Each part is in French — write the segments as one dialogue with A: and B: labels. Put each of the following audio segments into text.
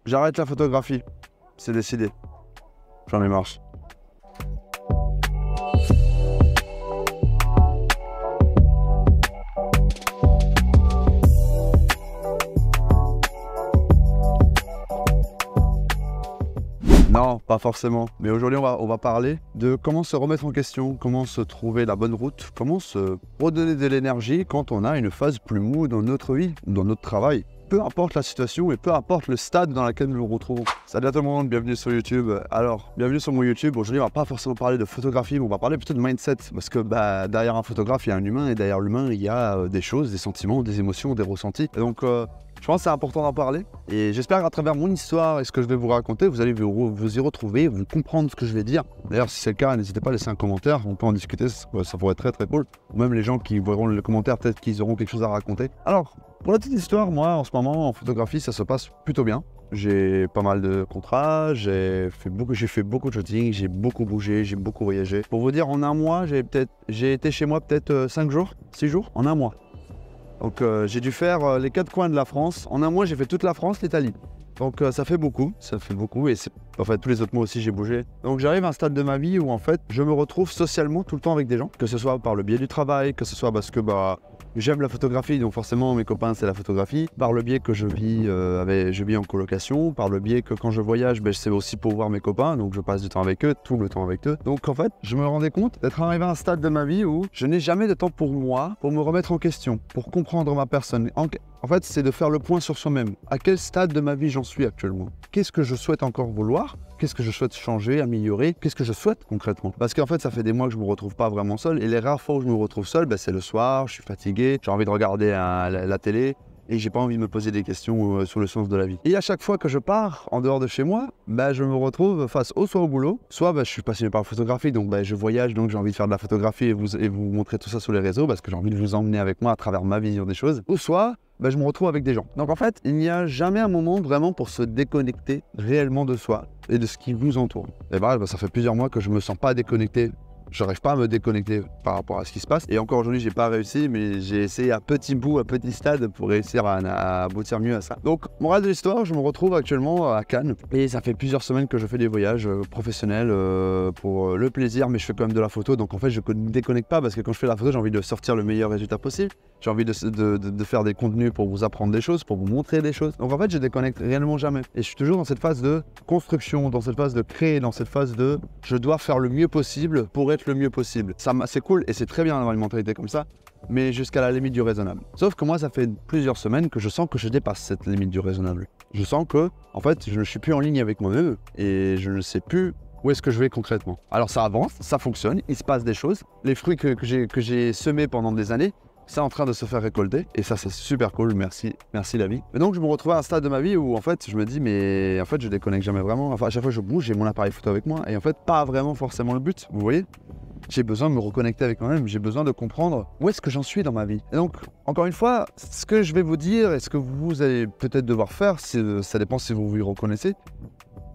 A: J'arrête la photographie. C'est décidé. J'en ai marre. Non, pas forcément. Mais aujourd'hui, on va parler de comment se remettre en question, comment se trouver la bonne route, comment se redonner de l'énergie quand on a une phase plus mou dans notre vie, dans notre travail. Peu importe la situation et peu importe le stade dans lequel nous nous retrouvons. Salut à tout le monde, bienvenue sur YouTube. Alors, bienvenue sur mon YouTube. Aujourd'hui, on va pas forcément parler de photographie, mais on va parler plutôt de mindset. Parce que derrière un photographe, il y a un humain et derrière l'humain, il y a des choses, des sentiments, des émotions, des ressentis. Et donc, je pense que c'est important d'en parler. Et j'espère qu'à travers mon histoire et ce que je vais vous raconter, vous allez vous y retrouver, vous comprendre ce que je vais dire. D'ailleurs, si c'est le cas, n'hésitez pas à laisser un commentaire, on peut en discuter, ça pourrait être très cool. Ou même les gens qui verront le commentaire, peut-être qu'ils auront quelque chose à raconter. Alors, pour la petite histoire, moi, en ce moment, en photographie, ça se passe plutôt bien. J'ai pas mal de contrats, j'ai fait beaucoup de shooting, j'ai beaucoup bougé, j'ai beaucoup voyagé. Pour vous dire, en un mois, j'ai été chez moi peut-être 5 jours, 6 jours, en un mois. Donc j'ai dû faire les 4 coins de la France. En un mois, j'ai fait toute la France, l'Italie. Donc ça fait beaucoup et en fait tous les autres mois aussi j'ai bougé. Donc j'arrive à un stade de ma vie où en fait je me retrouve socialement tout le temps avec des gens, que ce soit par le biais du travail, que ce soit parce que j'aime la photographie, donc forcément mes copains c'est la photographie, par le biais que je vis en colocation, par le biais que quand je voyage, c'est aussi pour voir mes copains, donc je passe du temps avec eux, tout le temps avec eux. Donc en fait je me rendais compte d'être arrivé à un stade de ma vie où je n'ai jamais de temps pour moi, pour me remettre en question, pour comprendre ma personne. En fait, c'est de faire le point sur soi-même. À quel stade de ma vie j'en suis actuellement? Qu'est-ce que je souhaite encore vouloir? Qu'est-ce que je souhaite changer, améliorer? Qu'est-ce que je souhaite concrètement? Parce qu'en fait, ça fait des mois que je me retrouve pas vraiment seul. Et les rares fois où je me retrouve seul, c'est le soir, je suis fatigué, j'ai envie de regarder la télé. Et j'ai pas envie de me poser des questions sur le sens de la vie. Et à chaque fois que je pars en dehors de chez moi, je me retrouve face soit au boulot, soit je suis passionné par la photographie, donc je voyage, donc j'ai envie de faire de la photographie et vous montrer tout ça sur les réseaux parce que j'ai envie de vous emmener avec moi à travers ma vision des choses. Ou soit je me retrouve avec des gens. Donc en fait, il n'y a jamais un moment vraiment pour se déconnecter réellement de soi et de ce qui vous entoure. Et ça fait plusieurs mois que je me sens pas déconnecté. Je n'arrive pas à me déconnecter par rapport à ce qui se passe. Et encore aujourd'hui, j'ai pas réussi, mais j'ai essayé à petit bout, à petit stade pour réussir à aboutir mieux à ça. Donc, morale de l'histoire, je me retrouve actuellement à Cannes. Et ça fait plusieurs semaines que je fais des voyages professionnels pour le plaisir, mais je fais quand même de la photo. Donc en fait, je ne déconnecte pas parce que quand je fais la photo, j'ai envie de sortir le meilleur résultat possible. J'ai envie de faire des contenus pour vous apprendre des choses, pour vous montrer des choses. Donc en fait, je déconnecte réellement jamais. Et je suis toujours dans cette phase de construction, dans cette phase de créer, dans cette phase de je dois faire le mieux possible pour être le mieux possible. C'est cool et c'est très bien d'avoir une mentalité comme ça, mais jusqu'à la limite du raisonnable. Sauf que moi, ça fait plusieurs semaines que je sens que je dépasse cette limite du raisonnable. Je sens que, en fait, je ne suis plus en ligne avec moi-même et je ne sais plus où est-ce que je vais concrètement. Alors ça avance, ça fonctionne, il se passe des choses. Les fruits que j'ai semés pendant des années, c'est en train de se faire récolter et ça c'est super cool, merci la vie. Et donc je me retrouve à un stade de ma vie où en fait je me dis mais en fait je déconnecte jamais vraiment. Enfin à chaque fois que je bouge, j'ai mon appareil photo avec moi et en fait pas vraiment forcément le but, vous voyez. J'ai besoin de me reconnecter avec moi-même, j'ai besoin de comprendre où est-ce que j'en suis dans ma vie. Et donc, encore une fois, ce que je vais vous dire et ce que vous allez peut-être devoir faire, ça dépend si vous vous y reconnaissez.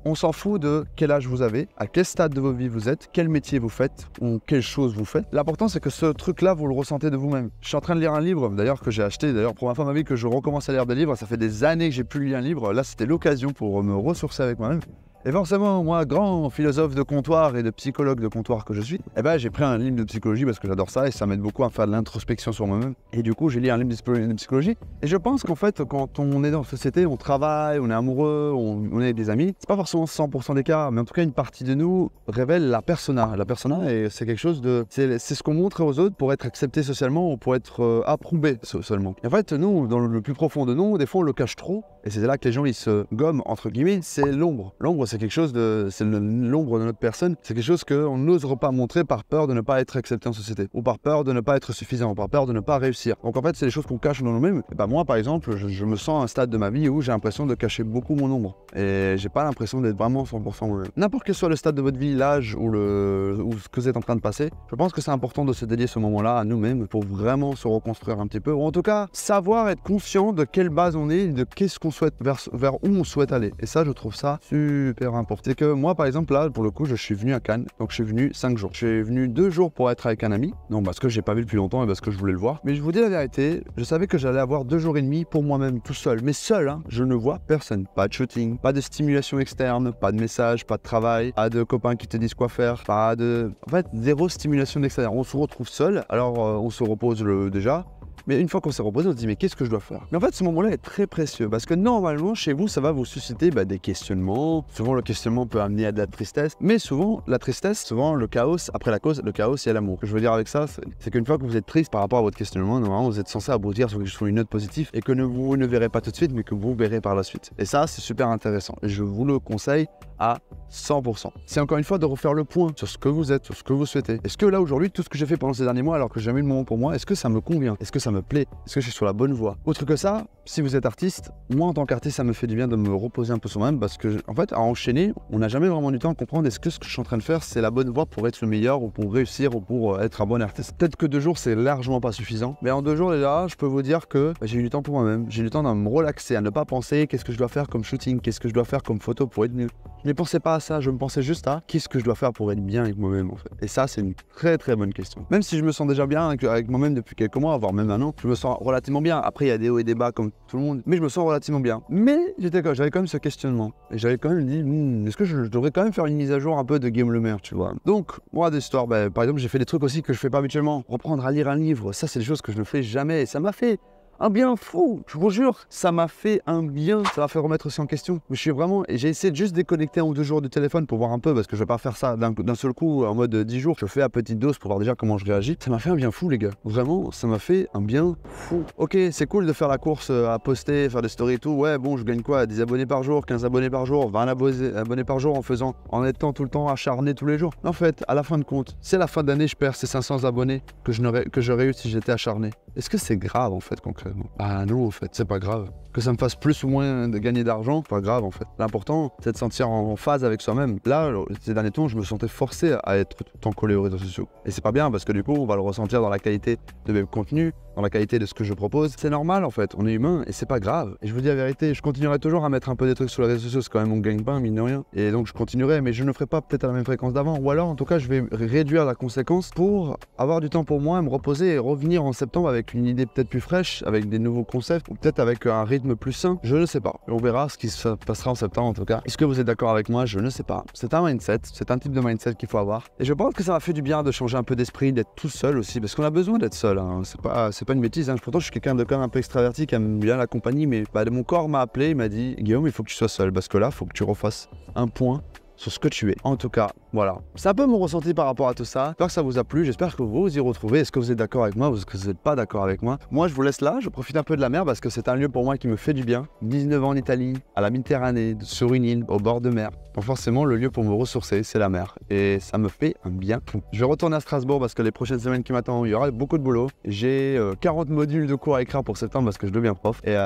A: On s'en fout de quel âge vous avez, à quel stade de votre vie vous êtes, quel métier vous faites ou quelle chose vous faites. L'important c'est que ce truc-là, vous le ressentez de vous-même. Je suis en train de lire un livre, d'ailleurs que j'ai acheté, pour ma femme ma vie que je recommence à lire des livres. Ça fait des années que j'ai plus lu un livre. Là, c'était l'occasion pour me ressourcer avec moi-même. Et forcément, moi, grand philosophe de comptoir et de psychologue de comptoir que je suis, j'ai pris un livre de psychologie parce que j'adore ça et ça m'aide beaucoup à faire de l'introspection sur moi-même. Et du coup, j'ai lu un livre de psychologie. Et je pense qu'en fait, quand on est dans la société, on travaille, on est amoureux, on est avec des amis, c'est pas forcément 100% des cas, mais en tout cas, une partie de nous révèle la persona. La persona, c'est quelque chose de... C'est ce qu'on montre aux autres pour être accepté socialement ou pour être approuvé socialement. Et en fait, nous, dans le plus profond de nous, des fois, on le cache trop. Et c'est là que les gens, ils se gomment, entre guillemets, c'est l'ombre. L'ombre, c'est quelque chose de... C'est l'ombre de notre personne. C'est quelque chose qu'on n'osera pas montrer par peur de ne pas être accepté en société. Ou par peur de ne pas être suffisant, ou par peur de ne pas réussir. Donc en fait, c'est des choses qu'on cache dans nous-mêmes. Et moi, par exemple, je me sens à un stade de ma vie où j'ai l'impression de cacher beaucoup mon ombre. Et j'ai pas l'impression d'être vraiment 100% moi-même. N'importe quel soit le stade de votre vie, l'âge ou ce que vous êtes en train de passer, je pense que c'est important de se dédier ce moment-là à nous-mêmes pour vraiment se reconstruire un petit peu. Ou en tout cas, savoir être conscient de quelle base on est, de qu'est-ce qu'on souhaite, vers où on souhaite aller. Et ça, je trouve ça super super important. C'est que moi, par exemple, là, pour le coup, je suis venu à Cannes, donc je suis venu 5 jours. Je suis venu 2 jours pour être avec un ami, non parce que j'ai pas vu depuis longtemps et parce que je voulais le voir. Mais je vous dis la vérité, je savais que j'allais avoir 2 jours et demi pour moi-même, tout seul. Mais seul, hein, je ne vois personne. Pas de shooting, pas de stimulation externe, pas de message, pas de travail, pas de copains qui te disent quoi faire, pas de... En fait, zéro stimulation extérieure. On se retrouve seul, alors on se repose déjà. Mais une fois qu'on s'est reposé, on se dit mais qu'est-ce que je dois faire? Mais en fait, ce moment-là est très précieux parce que normalement, chez vous, ça va vous susciter des questionnements. Souvent, le questionnement peut amener à de la tristesse. Mais souvent, la tristesse, souvent, le chaos, après la cause, le chaos, il y a l'amour. Ce que je veux dire avec ça, c'est qu'une fois que vous êtes triste par rapport à votre questionnement, normalement, vous êtes censé aboutir sur une note positive et que vous ne verrez pas tout de suite, mais que vous verrez par la suite. Et ça, c'est super intéressant. Et je vous le conseille à 100%. C'est encore une fois de refaire le point sur ce que vous êtes, sur ce que vous souhaitez. Est-ce que là, aujourd'hui, tout ce que j'ai fait pendant ces derniers mois, alors que j'ai jamais eu le moment pour moi, est-ce que ça me convient? Est-ce que ça me plaît? Est-ce que je suis sur la bonne voie? Autre que ça, si vous êtes artiste, moi en tant qu'artiste, ça me fait du bien de me reposer un peu sur moi-même parce que, en fait, à enchaîner, on n'a jamais vraiment du temps à comprendre est-ce que ce que je suis en train de faire, c'est la bonne voie pour être le meilleur ou pour réussir ou pour être un bon artiste. Peut-être que 2 jours, c'est largement pas suffisant. Mais en 2 jours, déjà, je peux vous dire que j'ai eu du temps pour moi-même. J'ai eu du temps de me relaxer, à ne pas penser qu'est-ce que je dois faire comme shooting, qu'est-ce que je dois faire comme photo pour être mieux. Je ne pensais pas à ça, je me pensais juste à qu'est-ce que je dois faire pour être bien avec moi-même en fait. Et ça, c'est une très très bonne question. Même si je me sens déjà bien avec moi-même depuis quelques mois, voire même un an, je me sens relativement bien. Après, il y a des hauts et des bas comme tout le monde, mais je me sens relativement bien. Mais j'avais quand même ce questionnement. Et j'avais quand même dit, est-ce que je devrais quand même faire une mise à jour un peu de Guillaume Lemaire, tu vois. Donc, moi, des histoires, par exemple, j'ai fait des trucs aussi que je fais pas habituellement. Reprendre à lire un livre, ça, c'est des choses que je ne fais jamais. Et ça m'a fait un bien fou, je vous jure, ça m'a fait un bien, ça m'a fait remettre aussi en question. Je suis vraiment, et j'ai essayé de juste déconnecter 1 ou 2 jours du téléphone pour voir un peu, parce que je vais pas faire ça d'un seul coup en mode 10 jours. Je fais à petite dose pour voir déjà comment je réagis. Ça m'a fait un bien fou, les gars. Vraiment, ça m'a fait un bien fou. Ok, c'est cool de faire la course à poster, faire des stories et tout. Ouais, bon, je gagne quoi? 10 abonnés par jour, 15 abonnés par jour, 20 abonnés par jour en étant tout le temps acharné tous les jours. En fait, à la fin de compte, c'est la fin d'année, je perds ces 500 abonnés que j'aurais eu si j'étais acharné. Est-ce que c'est grave en fait concrètement? Ah non en fait, c'est pas grave. Que ça me fasse plus ou moins de gagner d'argent, pas grave en fait. L'important c'est de se sentir en phase avec soi-même. Là, ces derniers temps, je me sentais forcé à être tout le temps collé aux réseaux sociaux. Et c'est pas bien parce que du coup, on va le ressentir dans la qualité de mes contenus, dans la qualité de ce que je propose. C'est normal en fait, on est humain et c'est pas grave. Et je vous dis la vérité, je continuerai toujours à mettre un peu des trucs sur les réseaux sociaux, c'est quand même mon gagne-pain, mine de rien. Et donc je continuerai, mais je ne ferai pas peut-être à la même fréquence d'avant. Ou alors en tout cas, je vais réduire la conséquence pour avoir du temps pour moi, me reposer et revenir en septembre avec une idée peut-être plus fraîche, avec des nouveaux concepts, ou peut-être avec un rythme plus sain. Je ne sais pas. On verra ce qui se passera en septembre en tout cas. Est-ce que vous êtes d'accord avec moi? Je ne sais pas. C'est un mindset, c'est un type de mindset qu'il faut avoir. Et je pense que ça m'a fait du bien de changer un peu d'esprit, d'être tout seul aussi, parce qu'on a besoin d'être seul. Hein. C'est pas une bêtise. Hein. Pourtant, je suis quelqu'un de quand même un peu extraverti qui aime bien la compagnie, mais mon corps m'a appelé, il m'a dit Guillaume, il faut que tu sois seul, parce que là, il faut que tu refasses un point sur ce que tu es. En tout cas, voilà. C'est un peu mon ressenti par rapport à tout ça. J'espère que ça vous a plu, j'espère que vous vous y retrouvez. Est-ce que vous êtes d'accord avec moi ou est-ce que vous n'êtes pas d'accord avec moi? Moi, je vous laisse là, je profite un peu de la mer parce que c'est un lieu pour moi qui me fait du bien. 19 ans en Italie, à la Méditerranée, sur une île, au bord de mer. Donc forcément, le lieu pour me ressourcer, c'est la mer. Et ça me fait un bien fou. Je vais retourner à Strasbourg parce que les prochaines semaines qui m'attendent, il y aura beaucoup de boulot. J'ai 40 modules de cours à écrire pour septembre parce que je deviens prof. Et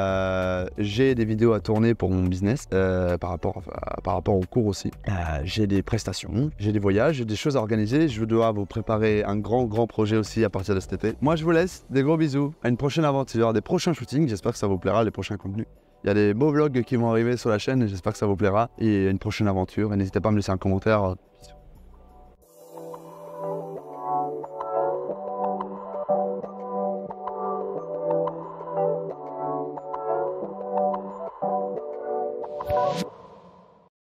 A: j'ai des vidéos à tourner pour mon business par rapport au cours aussi. J'ai des prestations, j'ai des voyages, j'ai des choses à organiser. Je dois vous préparer un grand projet aussi à partir de cet été. Moi, je vous laisse. Des gros bisous. À une prochaine aventure, des prochains shootings. J'espère que ça vous plaira, les prochains contenus. Il y a des beaux vlogs qui vont arriver sur la chaîne, j'espère que ça vous plaira. Et une prochaine aventure. Et n'hésitez pas à me laisser un commentaire